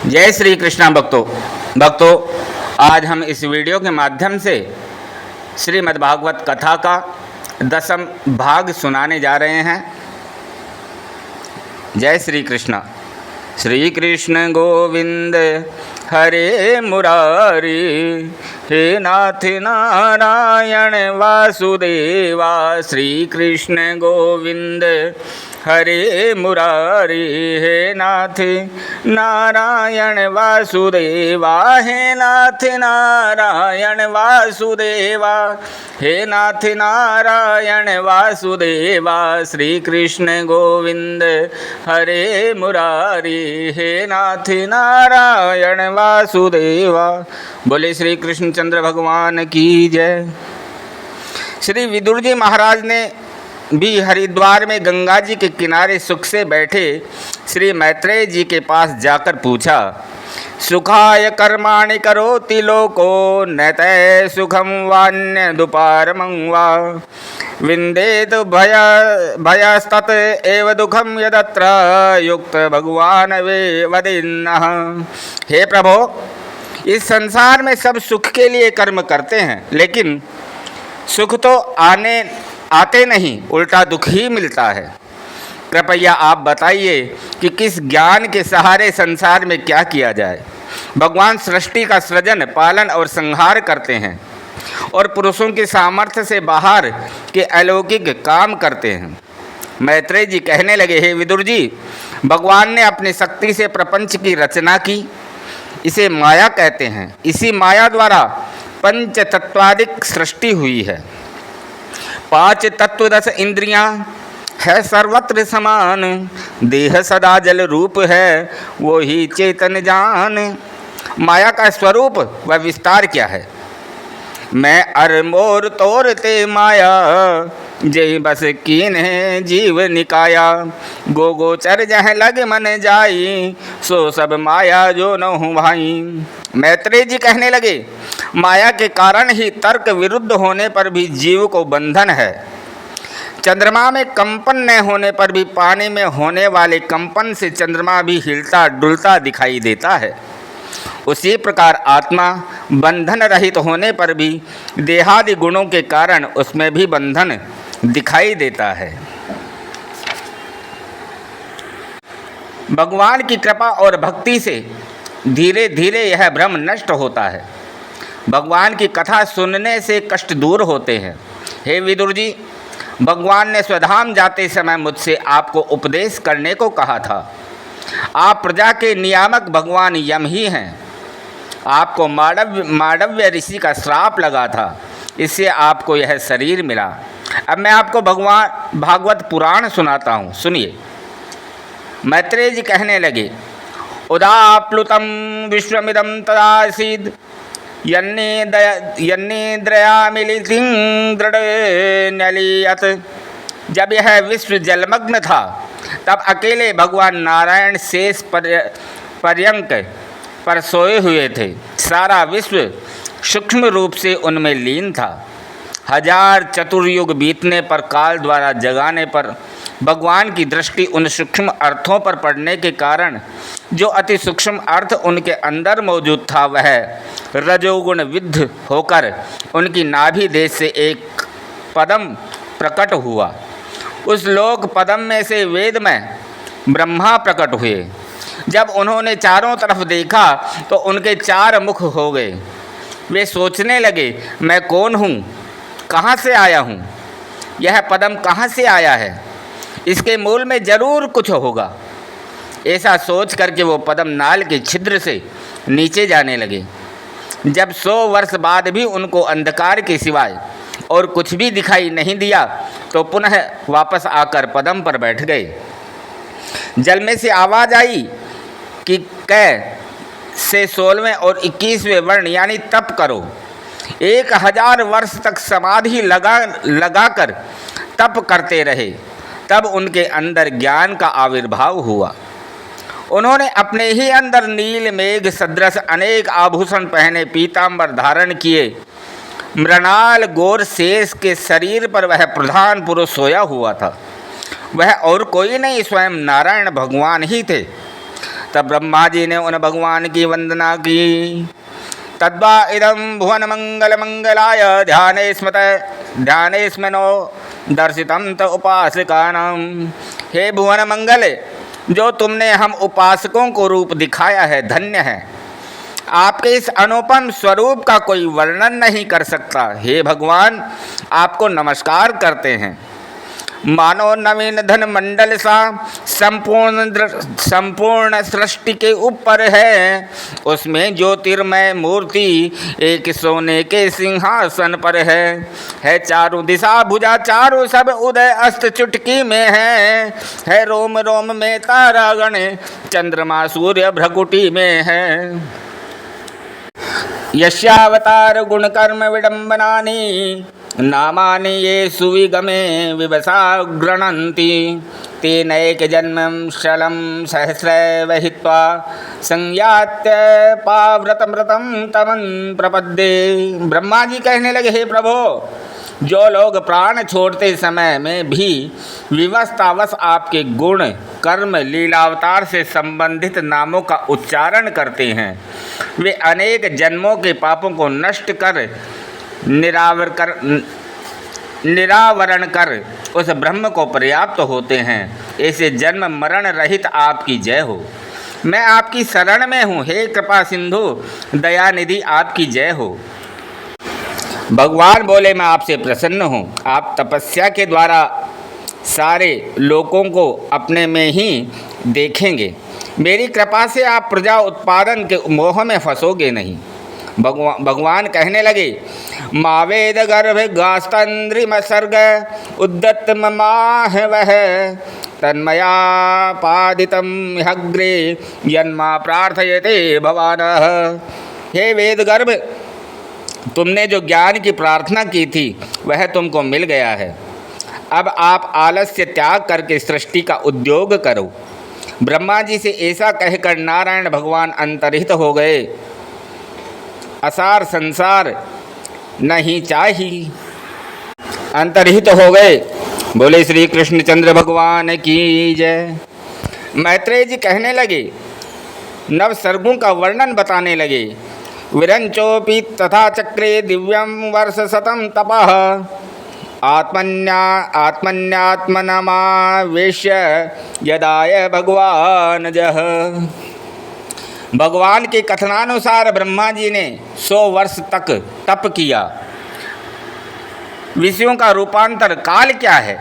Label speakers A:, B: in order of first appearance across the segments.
A: जय श्री कृष्णा भक्तों, आज हम इस वीडियो के माध्यम से श्रीमद् भागवत कथा का 10वां भाग सुनाने जा रहे हैं। जय श्री कृष्ण। श्री कृष्ण गोविंद हरे मुरारी, हे नाथ नारायण वासुदेवा। श्री कृष्ण गोविंद हरे मुरारी, हे नाथ नारायण वासुदेवा। हे नाथ नारायण वासुदेवा, हे नाथ नारायण वासुदेवा। श्री कृष्ण गोविंद हरे मुरारी, हे नाथ नारायण वासुदेवा। बोले श्री कृष्णचंद्र भगवान की जय। श्री विदुर जी महाराज ने भी हरिद्वार में गंगा जी के किनारे सुख से बैठे श्री मैत्रेय जी के पास जाकर पूछा, सुखाय कर्माणि करोति लोको नैतै सुखम वान्य दुपारमं वा। विंदेत भयस्तत एव दुखम यदत्र युक्त भगवान वे वदिन्नः। हे प्रभो, इस संसार में सब सुख के लिए कर्म करते हैं, लेकिन सुख तो आते नहीं, उल्टा दुख ही मिलता है। कृपया आप बताइए कि किस ज्ञान के सहारे संसार में क्या किया जाए। भगवान सृष्टि का सृजन, पालन और संहार करते हैं और पुरुषों की सामर्थ्य से बाहर के अलौकिक काम करते हैं। मैत्रेय जी कहने लगे, हे विदुर जी, भगवान ने अपनी शक्ति से प्रपंच की रचना की, इसे माया कहते हैं। इसी माया द्वारा पंच तत्वादिक सृष्टि हुई है। 5 तत्व 10 इंद्रियां है सर्वत्र समान। देह सदा जल रूप है, वो ही चेतन जान। माया का स्वरूप व विस्तार क्या है? मैं अर मोर तोरते माया, जय बस कीन है जीव निकाया। गोचर जह लग मन जाई, सो सब माया जो न हूँ भाई। मैत्रेय जी कहने लगे, माया के कारण ही तर्क विरुद्ध होने पर भी जीव को बंधन है। चंद्रमा में कंपन न होने पर भी पानी में होने वाले कंपन से चंद्रमा भी हिलता डुलता दिखाई देता है। उसी प्रकार आत्मा बंधन रहित होने पर भी देहादि गुणों के कारण उसमें भी बंधन दिखाई देता है। भगवान की कृपा और भक्ति से धीरे धीरे यह भ्रम नष्ट होता है। भगवान की कथा सुनने से कष्ट दूर होते हैं। हे विदुर जी, भगवान ने स्वधाम जाते समय मुझसे आपको उपदेश करने को कहा था। आप प्रजा के नियामक भगवान यम ही हैं। आपको मांडव्य ऋषि का श्राप लगा था, इससे आपको यह शरीर मिला। अब मैं आपको भागवत पुराण सुनाता हूँ, सुनिए। मैत्रेय जी कहने लगे, उदाप्लुतं विश्वमिदं तदासीद यन्निद्रया मिलितिं दृढ़। जब यह विश्व जलमग्न था, तब अकेले भगवान नारायण शेष पर्यंक पर सोए हुए थे। सारा विश्व सूक्ष्म रूप से उनमें लीन था। 1000 चतुर्युग बीतने पर, काल द्वारा जगाने पर भगवान की दृष्टि उन सूक्ष्म अर्थों पर पड़ने के कारण जो अति सूक्ष्म अर्थ उनके अंदर मौजूद था, वह रजोगुण विद्ध होकर उनकी नाभि देश से एक पदम प्रकट हुआ। उस लोक पदम में से वेद में ब्रह्मा प्रकट हुए। जब उन्होंने चारों तरफ देखा तो उनके 4 मुख हो गए। वे सोचने लगे, मैं कौन हूँ, कहाँ से आया हूँ, यह पदम कहाँ से आया है, इसके मूल में जरूर कुछ होगा। ऐसा सोच करके वो पदम नाल के छिद्र से नीचे जाने लगे। जब 100 वर्ष बाद भी उनको अंधकार के सिवाय और कुछ भी दिखाई नहीं दिया, तो पुनः वापस आकर पदम पर बैठ गए। जल में से आवाज़ आई कि कै से 16वें और 21वें वर्ण यानी तप करो। 1000 वर्ष तक समाधि लगाकर तप करते रहे। तब उनके अंदर ज्ञान का आविर्भाव हुआ। उन्होंने अपने ही अंदर नील मेघ सदृश अनेक आभूषण पहने, पीतांबर धारण किए। मृणाल गौर शेष के शरीर पर वह प्रधान पुरुष सोया हुआ था। वह और कोई नहीं, स्वयं नारायण भगवान ही थे। तब ब्रह्मा जी ने उन भगवान की वंदना की। तद्वा इदं भुवन मंगल मंगलाय ध्याने स्मनो दर्शितं त उपासकानां। हे भुवन मंगल, जो तुमने हम उपासकों को रूप दिखाया है, धन्य है। आपके इस अनुपम स्वरूप का कोई वर्णन नहीं कर सकता। हे भगवान, आपको नमस्कार करते हैं। मानो नवीन धन मंडल सा संपूर्ण सृष्टि के ऊपर है, उसमें ज्योतिर्मय मूर्ति एक सोने के सिंहासन पर है चारों दिशा भुजा, चारों सब उदय अस्त चुटकी में है रोम रोम में तारागण, चंद्रमा सूर्य भ्रकुटी में है। यस्यावतार गुण कर्म विडंबनानि नामानि ये सुविगमे विवसा गृह्णन्ति, तेनैक जन्मं शलं सहस्रैव हित्वा संयात्य पाव्रतमृतं तमं प्रपद्ये। ब्रह्मा जी कहने लगे, हे प्रभो, जो लोग प्राण छोड़ते समय में भी विवशतावश आपके गुण कर्म लीलावतार से संबंधित नामों का उच्चारण करते हैं, वे अनेक जन्मों के पापों को नष्ट कर निरावरण कर उस ब्रह्म को पर्याप्त होते हैं। ऐसे जन्म मरण रहित आपकी जय हो। मैं आपकी शरण में हूँ, हे कृपा सिंधु दयानिधि, आपकी जय हो। भगवान बोले, मैं आपसे प्रसन्न हूँ। आप तपस्या के द्वारा सारे लोगों को अपने में ही देखेंगे। मेरी कृपा से आप प्रजा उत्पादन के मोह में फंसोगे नहीं। भगवान कहने लगे, मावेद गर्भ गास्तंद्रिम सर्ग उद्दत ममाह वह तन्मया पादितम हग्रे यन्मा प्रार्थयते भवान। हे वेद गर्भ, तुमने जो ज्ञान की प्रार्थना की थी वह तुमको मिल गया है। अब आप आलस्य त्याग करके सृष्टि का उद्योग करो। ब्रह्मा जी से ऐसा कहकर नारायण भगवान अंतर्हित हो गए। असार संसार नहीं चाहिए, अंतर्हित हो गए। बोले श्री कृष्णचंद्र भगवान की जय। मैत्रेय जी कहने लगे, नव सर्गों का वर्णन बताने लगे। विरंचोपि तथा चक्रे दिव्यम वर्ष शतम तपः आत्मन्यात्मनमावेश्य यदाय भगवान जह। भगवान के कथनानुसार ब्रह्मा जी ने 100 वर्ष तक तप किया। विषयों का रूपांतर काल क्या है?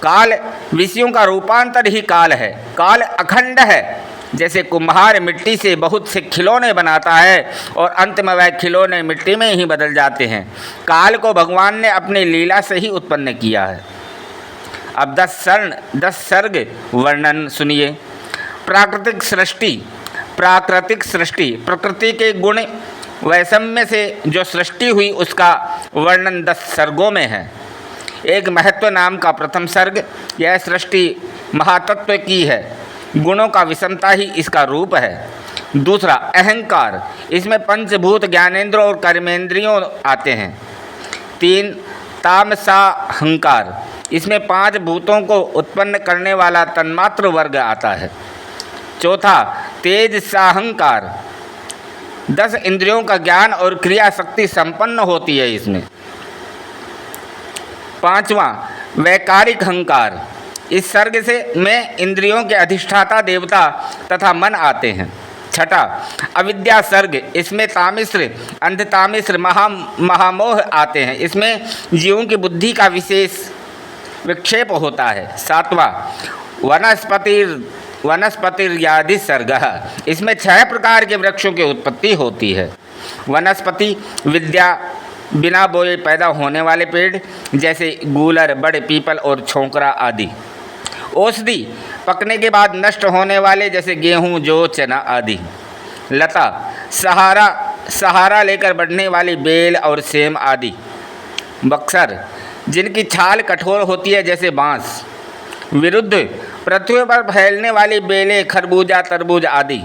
A: काल विषयों का रूपांतर ही काल है। काल अखंड है। जैसे कुम्हार मिट्टी से बहुत से खिलौने बनाता है और अंत में वह खिलौने मिट्टी में ही बदल जाते हैं। काल को भगवान ने अपनी लीला से ही उत्पन्न किया है। अब 10 सर्ग वर्णन सुनिए। प्राकृतिक सृष्टि, प्रकृति के गुण वैषम्य से जो सृष्टि हुई उसका वर्णन 10 सर्गों में है। एक महत्व नाम का प्रथम सर्ग, यह सृष्टि महातत्व की है। गुणों का विषमता ही इसका रूप है। दूसरा अहंकार, इसमें पंचभूत ज्ञानेंद्र और कर्मेंद्रियों आते हैं। 3 तामसाहंकार, इसमें 5 भूतों को उत्पन्न करने वाला तन्मात्र वर्ग आता है। चौथा तेज साहंकार, 10 इंद्रियों का ज्ञान और क्रिया शक्ति संपन्न होती है इसमें। 5वां वैकारिक अहंकार, इस सर्ग से में इंद्रियों के अधिष्ठाता देवता तथा मन आते हैं। 6ठा अविद्या सर्ग, इसमें तामिश्र अंधतामिश्र महामोह आते हैं। इसमें जीवों की बुद्धि का विशेष विक्षेप होता है। 7वां वनस्पतिर्यादि सर्ग, इसमें 6 प्रकार के वृक्षों की उत्पत्ति होती है। वनस्पति विद्या, बिना बोए पैदा होने वाले पेड़ जैसे गूलर, बड़े पीपल और छोंकरा आदि। औषधि, पकने के बाद नष्ट होने वाले जैसे गेहूँ, जौ, चना आदि। लता, सहारा लेकर बढ़ने वाली बेल और सेम आदि। बक्सर, जिनकी छाल कठोर होती है जैसे बांस। विरुद्ध, पृथ्वी पर फैलने वाली बेलें, खरबूजा, तरबूज आदि।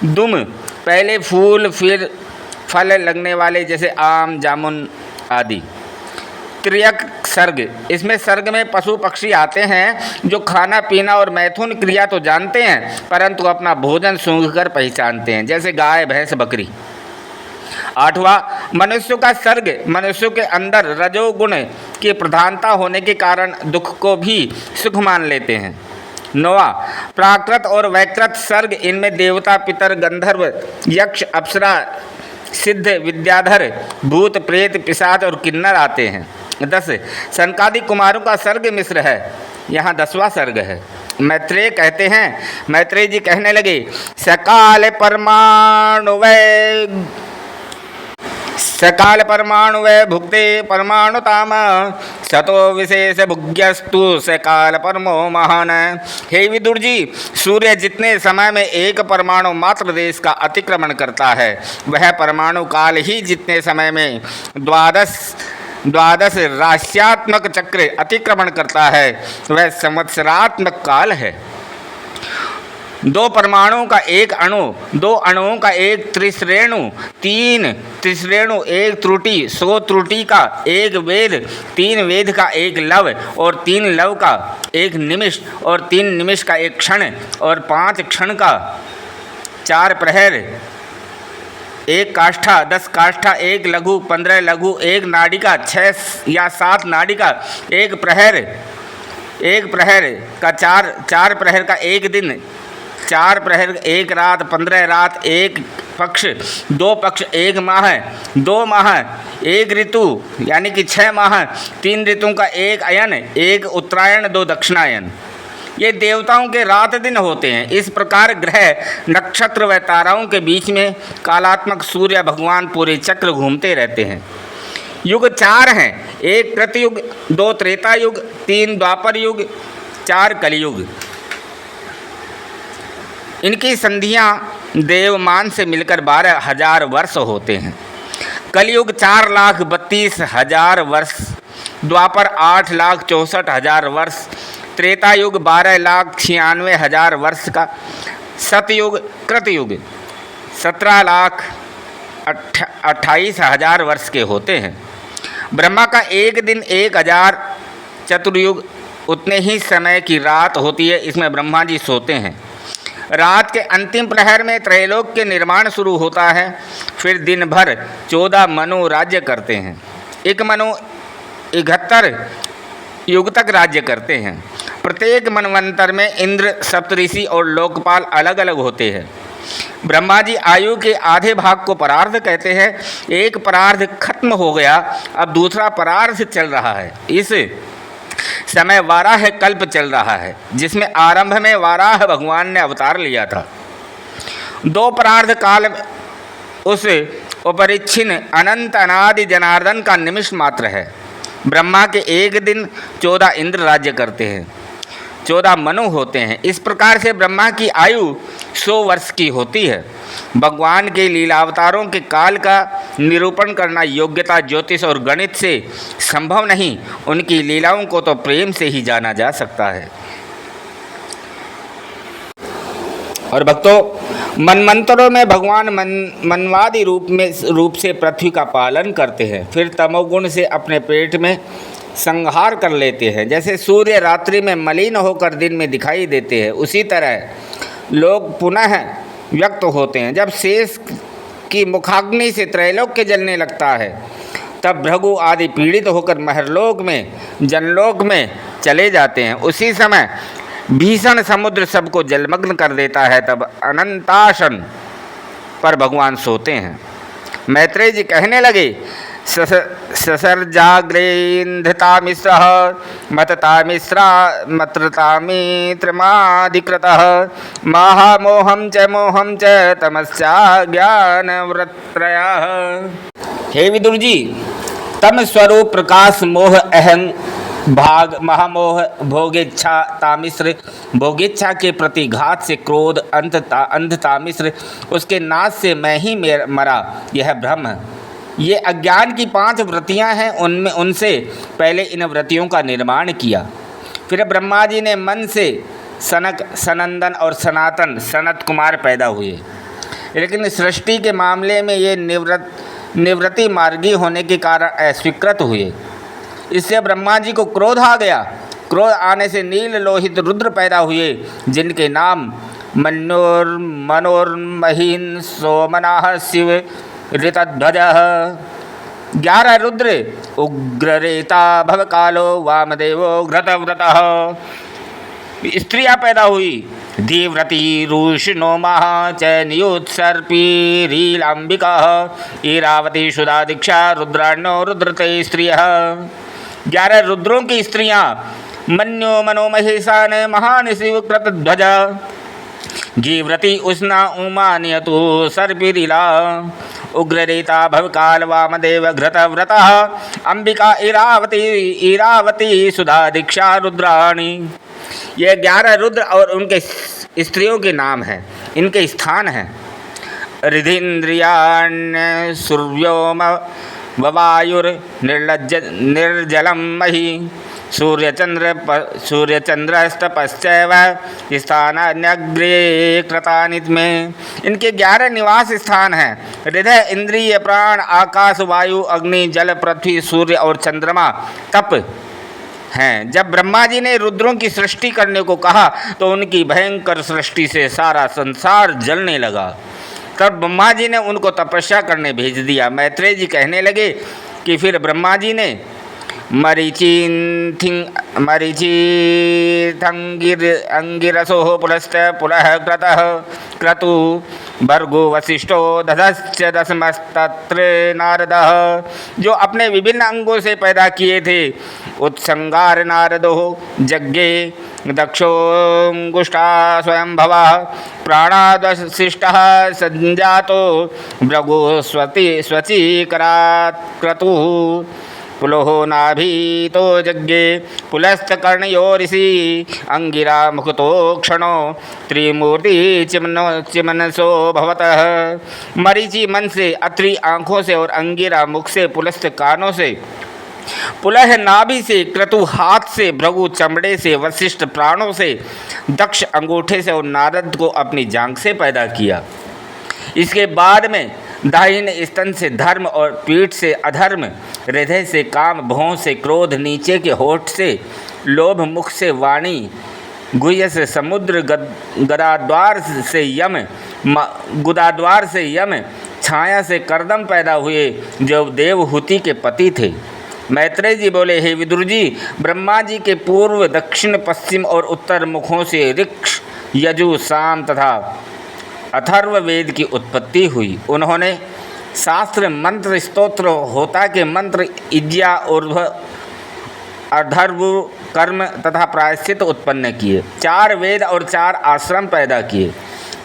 A: दुम, पहले फूल फिर फल लगने वाले जैसे आम, जामुन आदि। त्रियक सर्ग, इसमें सर्ग में पशु पक्षी आते हैं जो खाना पीना और मैथुन क्रिया तो जानते हैं परंतु अपना भोजन सूंघकर पहचानते हैं, जैसे गाय भैंस बकरी। 8वां मनुष्य का सर्ग, मनुष्य के अंदर रजोगुण की प्रधानता होने के कारण दुख को भी सुख मान लेते हैं। 9वां प्राकृत और वैकृत सर्ग, इनमें देवता पितर गंधर्व यक्ष अप्सरा सिद्ध विद्याधर भूत प्रेत पिशाच और किन्नर आते हैं। 10 सनकादि कुमारों का सर्ग मिश्र है, यहाँ 10वां सर्ग है। मैत्रेय कहते हैं, मैत्रेय जी कहने लगे, सकाल परमाणु वे भुक्ते परमाणुताम सतो विशेष भुग्यस्तु सकाल परमो महान। हे विदुर जी, सूर्य जितने समय में एक परमाणु मात्र देश का अतिक्रमण करता है, वह परमाणु काल ही जितने समय में द्वादश राश्यात्मक चक्र अतिक्रमण करता है, वह संवत्सरात्मक काल है। 2 परमाणुओं का एक अणु, 2 अणुओं का एक त्रिश्रेणु, 3 त्रिश्रेणु एक त्रुटि, 100 त्रुटि का एक वेद, 3 वेद का एक लव और 3 लव का एक निमिष और 3 निमिष का एक क्षण और 5 क्षण का 4 प्रहर, 1 काष्ठा, 10 काष्ठा, 1 लघु, 15 लघु, 1 नाडिका, 6 या 7 नाडिका, 1 प्रहर का 4 प्रहर का 1 दिन, 4 प्रहर 1 रात, 15 रात, 1 पक्ष, 2 पक्ष, 1 माह, 2 माह, 1 ऋतु यानी कि 6 माह, 3 ऋतुओं का 1 अयन, 1 उत्तरायण, 2 दक्षिणायन। ये देवताओं के रात दिन होते हैं। इस प्रकार ग्रह नक्षत्र व ताराओं के बीच में कालात्मक सूर्य भगवान पूरे चक्र घूमते रहते हैं। युग 4 हैं, 1 कृतयुग, 2 त्रेता युग, 3 द्वापर युग, 4 कलयुग। इनकी संधियां देवमान से मिलकर 12,000 वर्ष होते हैं। कलयुग 4,32,000 वर्ष, द्वापर 8,64,000 वर्ष, त्रेता युग 12,96,000 वर्ष का, सतयुग कृतयुग 17,28,000 वर्ष के होते हैं। ब्रह्मा का एक दिन 1,000 चतुर्युग, उतने ही समय की रात होती है। इसमें ब्रह्मा जी सोते हैं। रात के अंतिम प्रहर में त्रैलोक के निर्माण शुरू होता है। फिर दिन भर 14 मनु राज्य करते हैं। एक मनु 71 युग तक राज्य करते हैं। प्रत्येक मनवंतर में इंद्र, सप्तऋषि और लोकपाल अलग अलग होते हैं। ब्रह्मा जी आयु के आधे भाग को परार्ध कहते हैं। एक परार्ध खत्म हो गया, अब दूसरा परार्ध चल रहा है। इस समय वाराह कल्प चल रहा है, जिसमें आरंभ में वाराह भगवान ने अवतार लिया था। 2 परार्ध काल उस उपरिच्छिन्न अनंत अनादि जनार्दन का निमिष मात्र है। ब्रह्मा के एक दिन 14 इंद्र राज्य करते हैं, 14 मनु होते हैं। इस प्रकार से ब्रह्मा की आयु 100 वर्ष की होती है। भगवान के लीलावतारों के काल का निरूपण करना योग्यता, ज्योतिष और गणित से संभव नहीं। उनकी लीलाओं को तो प्रेम से ही जाना जा सकता है। और भक्तों, मनमंत्रों में भगवान मनवादी रूप से पृथ्वी का पालन करते हैं। फिर तमोगुण से अपने पेट में संहार कर लेते हैं। जैसे सूर्य रात्रि में मलिन होकर दिन में दिखाई देते हैं, उसी तरह लोग पुनः व्यक्त होते हैं। जब शेष की मुखाग्नि से त्रैलोक्य जलने लगता है, तब भृगु आदि पीड़ित होकर महरलोक में, जनलोक में चले जाते हैं। उसी समय भीषण समुद्र सबको जलमग्न कर देता है। तब अनंतासन पर भगवान सोते हैं। मैत्रेय जी कहने लगे, ससर्जाग्रेन्धतामिश्रः मत्रतामित्रमाधिकृतः महामोहं च मोहं च तमस्याज्ञानवृत्त्रयः। हे विदुर जी, तम स्वरूप प्रकाश मोह अहं भाग महामोह भोगेच्छा तामिश्र, भोगेच्छा के प्रति घात से क्रोध अंधतामिश्र, उसके नाश से मैं ही मरा, यह ब्रह्म। ये अज्ञान की 5 वृत्तियां हैं। उनमें उनसे पहले इन वृत्तियों का निर्माण किया। फिर ब्रह्मा जी ने मन से सनक, सनंदन और सनातन सनत कुमार पैदा हुए। लेकिन सृष्टि के मामले में ये निवृत्ति मार्गी होने के कारण अस्वीकृत हुए। इससे ब्रह्मा जी को क्रोध आ गया। क्रोध आने से नील लोहित रुद्र पैदा हुए, जिनके नाम मनोर्महीन सोमनाः शिव ऋतध्वज। 11 रुद्र उग्ररेता भवकालो वामदेवो घृतव्रतः। स्त्रियां पैदा हुई, धीव्रती रूषिणो महा च नियुत्सर्पीरीलाम्बिका ईरावती सुधा दीक्षा रुद्राण्यो रुद्रते स्त्रियः। 11 रुद्रों की स्त्रियां मन्यो मनोमहेशान महान शिव कृतध्वज। जीव्रती उष्णा उमा नियतु सर्पिरीला उग्ररेता भवकाल वामदेव घृतव्रतः अंबिका ईरावती सुधा दीक्षा रुद्राणी। ये 11 रुद्र और उनके स्त्रियों के नाम हैं, इनके स्थान हैं। रिधीन्द्रियाण्य सूर्योम ववायुर निर्जलम मही सूर्यचंद्रस्तपश्चैव स्थानान्यग्रे कृतानि में। इनके 11 निवास स्थान हैं। हृदय, इंद्रिय, प्राण, आकाश, वायु, अग्नि, जल, पृथ्वी, सूर्य और चंद्रमा तप हैं। जब ब्रह्मा जी ने रुद्रों की सृष्टि करने को कहा तो उनकी भयंकर सृष्टि से सारा संसार जलने लगा। तब ब्रह्मा जी ने उनको तपस्या करने भेज दिया। मैत्रेय जी कहने लगे कि फिर ब्रह्मा जी ने मरीचिथंगिरसो पुलस्त पुलः क्रतु भर्गो वसिष्ठो दधश्च दशमस्तत्र नारदः। जो अपने विभिन्न अंगों से पैदा किए थे, उत्संगार नारदो यज्ञे दक्षोऽंगुष्ठा स्वयंभवः प्राणाद्वशिष्ठः संजातो भृगु स्वचीकरात् क्रतुः पुलोहो नाभीतो यज्ञे पुलस्तकर्णयोरिषि अंगिरा मुखतो क्षणो त्रिमूर्ति चिमनसो भवतः। मरीचि मन से, अत्रि आँखों से और अंगिरा मुख से, पुलस्त कानों से, पुलह नाभि से, क्रतु हाथ से, भृगु चमड़े से, वशिष्ठ प्राणों से, दक्ष अंगूठे से और नारद को अपनी जांघ से पैदा किया। इसके बाद में दाहिने स्तन से धर्म और पीठ से अधर्म, हृदय से काम, भौं से क्रोध, नीचे के होठ से लोभ, मुख से वाणी, गुह्य से समुद्र, गदाद्वार से यम, छाया से कर्दम पैदा हुए, जो देवहूति के पति थे। मैत्रेय जी बोले, हे विदुर जी, ब्रह्मा जी के पूर्व, दक्षिण, पश्चिम और उत्तर मुखों से ऋक्, यजु, साम तथा अथर्ववेद की उत्पत्ति हुई। उन्होंने शास्त्र, मंत्र, स्तोत्र, होता के मंत्र, इज्या, ऊर्ध्व, अधर्व, कर्म तथा प्रायश्चित उत्पन्न किए। 4 वेद और 4 आश्रम पैदा किए।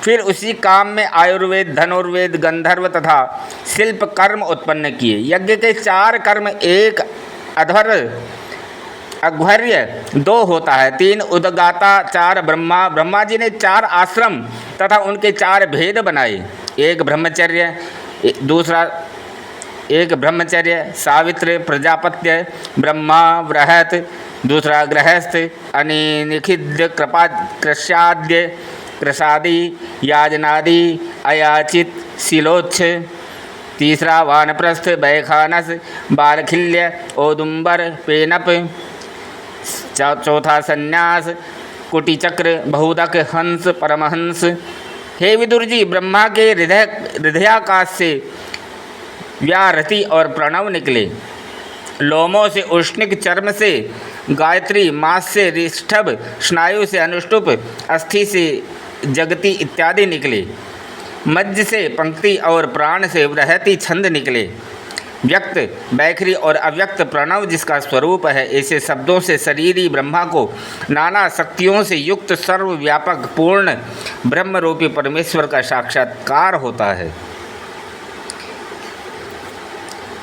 A: फिर उसी काम में आयुर्वेद, धनुर्वेद, गंधर्व तथा शिल्प कर्म उत्पन्न किए। यज्ञ के 4 कर्म, 1 अघ्वर्य, 2 होता है, 3 उदगाता, 4 ब्रह्मा जी ने 4 आश्रम तथा उनके 4 भेद बनाए। 1 ब्रह्मचर्य, सावित्र, प्रजापत्य, ब्रह्मा, बृहत, दूसरा गृहस्थ, अनिखिद्य, कृशाद्य, कृषादि, याजनादि, अयाचित, शिलोच्छ, तीसरा वानप्रस्थ, बैखानस, बालखिल्य, औदुंबर, पेनप, चौथा संन्यास, कुटिचक्र, बहुदक, हंस, परमहंस। हे विदुर जी, ब्रह्मा के हृदयाकाश से व्याहृति और प्रणव निकले। लोमों से उष्णिक, चर्म से गायत्री, मांस से ऋषभ, स्नायु से अनुष्टुप, अस्थि से जगति इत्यादि निकले। मज्ज से पंक्ति और प्राण से बृहति छंद निकले। व्यक्त, बैखरी और अव्यक्त प्रणव जिसका स्वरूप है, ऐसे शब्दों से शरीरी ब्रह्मा को नाना शक्तियों से युक्त सर्वव्यापक पूर्ण ब्रह्म रूपी परमेश्वर का साक्षात्कार होता है।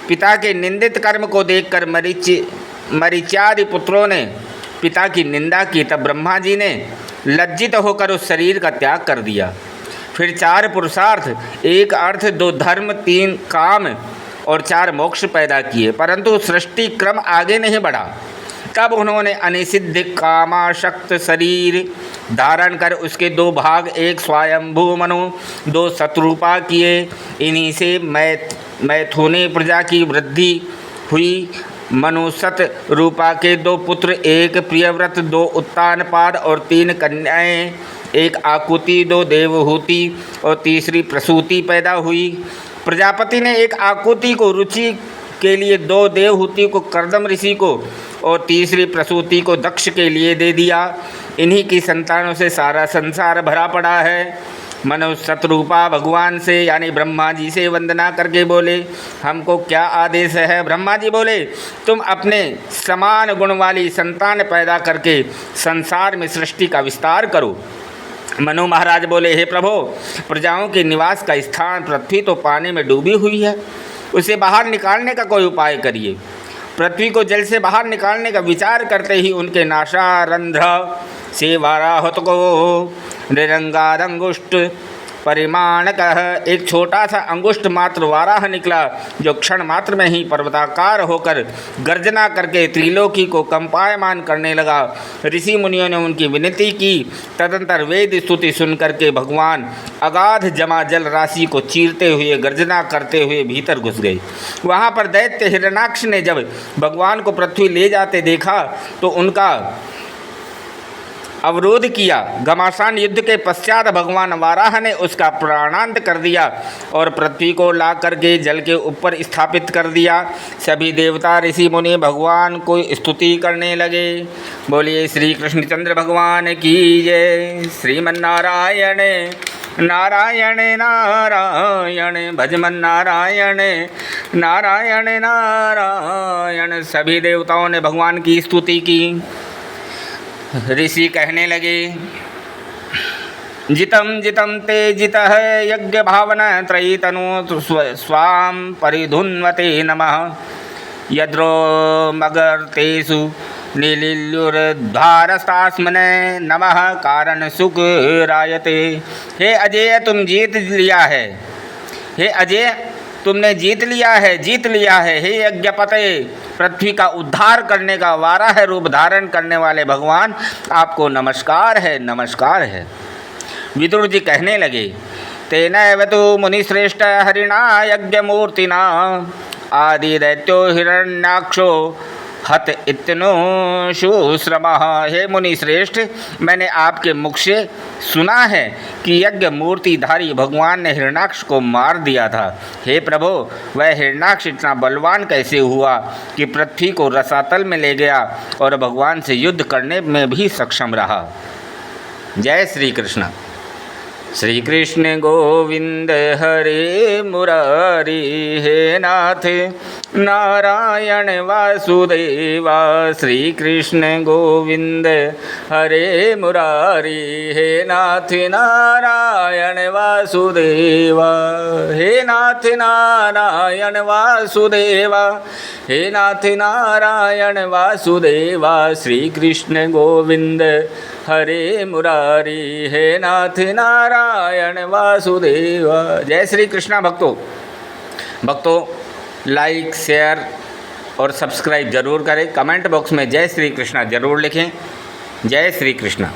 A: पिता के निंदित कर्म को देखकर मरीच्यादि पुत्रों ने पिता की निंदा की। तब ब्रह्मा जी ने लज्जित होकर उस शरीर का त्याग कर दिया। फिर 4 पुरुषार्थ, 1 अर्थ, 2 धर्म, 3 काम और 4 मोक्ष पैदा किए, परंतु सृष्टि क्रम आगे नहीं बढ़ा। तब उन्होंने अनिषिद्ध कामाशक्त शरीर धारण कर उसके 2 भाग, 1 स्वयंभू मनु, 2 शत्रुपा किए। इन्हीं से मैथुनी प्रजा की वृद्धि हुई। मनुसत रूपा के 2 पुत्र, एक प्रियव्रत, 2 उत्तानपाद और 3 कन्याएं, एक आकुति, 2 देवहूति और तीसरी प्रसूति पैदा हुई। प्रजापति ने एक आकुति को रुचि के लिए, 2 देवहूति को कर्दम ऋषि को और तीसरी प्रसूति को दक्ष के लिए दे दिया। इन्हीं की संतानों से सारा संसार भरा पड़ा है। मनुष्य शत्रुपा भगवान से यानी ब्रह्मा जी से वंदना करके बोले, हमको क्या आदेश है? ब्रह्मा जी बोले, तुम अपने समान गुण वाली संतान पैदा करके संसार में सृष्टि का विस्तार करो। मनु महाराज बोले, हे प्रभो, प्रजाओं के निवास का स्थान पृथ्वी तो पानी में डूबी हुई है, उसे बाहर निकालने का कोई उपाय करिए। पृथ्वी को जल से बाहर निकालने का विचार करते ही उनके नासारंध्र से वाराहत को निरंगारंगुष्ट परिमाण का एक छोटा सा अंगुष्ठ मात्र वाराह निकला, जो क्षण मात्र में ही पर्वताकार होकर गर्जना करके त्रिलोकी को कंपायमान करने लगा। ऋषि मुनियों ने उनकी विनती की। तदंतर वेद स्तुति सुन करके भगवान अगाध जमा जल राशि को चीरते हुए गर्जना करते हुए भीतर घुस गए। वहाँ पर दैत्य हिरण्याक्ष ने जब भगवान को पृथ्वी ले जाते देखा तो उनका अवरोध किया। घमासान युद्ध के पश्चात भगवान वाराह ने उसका प्राणांत कर दिया और पृथ्वी को ला करके जल के ऊपर स्थापित कर दिया। सभी देवता ऋषि मुनि भगवान को स्तुति करने लगे। बोलिए श्री कृष्णचंद्र भगवान की जय। श्रीमन्नारायण नारायण नारायण भजमन नारायण नारायण नारायण। सभी देवताओं ने भगवान की स्तुति की। ऋषि कहने लगे, जितम जितम ते जितः यज्ञ भावना त्रयी तनु स्वाम परिधुन्वते नमः यद्रो मगर्तेषु नीलिल्युर्धारस्तास्मने नमः कारण सुख रायते। हे अजय, तुम जीत लिया है। हे अजय, तुमने जीत लिया है, जीत लिया है। हे यज्ञपते, पृथ्वी का उद्धार करने का वाराह रूप धारण करने वाले भगवान, आपको नमस्कार है, नमस्कार है। विदुर जी कहने लगे, तेनैव तु मुनिश्रेष्ठ हरिणा यज्ञमूर्तिना आदि दैत्यो हिरण्याक्षो हत इतनो शुश्रमः। हे मुनि श्रेष्ठ, मैंने आपके मुख से सुना है कि यज्ञ मूर्तिधारी भगवान ने हिरण्याक्ष को मार दिया था। हे प्रभो, वह हिरण्याक्ष इतना बलवान कैसे हुआ कि पृथ्वी को रसातल में ले गया और भगवान से युद्ध करने में भी सक्षम रहा। जय श्री कृष्ण। श्री कृष्ण गोविंद हरे मुरारी, हे नाथ नारायण वासुदेवा। श्री कृष्ण गोविंद हरे मुरारी, हे नाथ नारायण वासुदेवा। हे नाथ नारायण वासुदेवा, हे नाथ नारायण वासुदेवा। श्री कृष्ण गोविंद हरे मुरारी, हे नाथ नारायण वासुदेवा। जय श्री कृष्णा। भक्तों लाइक, शेयर और सब्सक्राइब जरूर करें। कमेंट बॉक्स में जय श्री कृष्णा जरूर लिखें। जय श्री कृष्णा।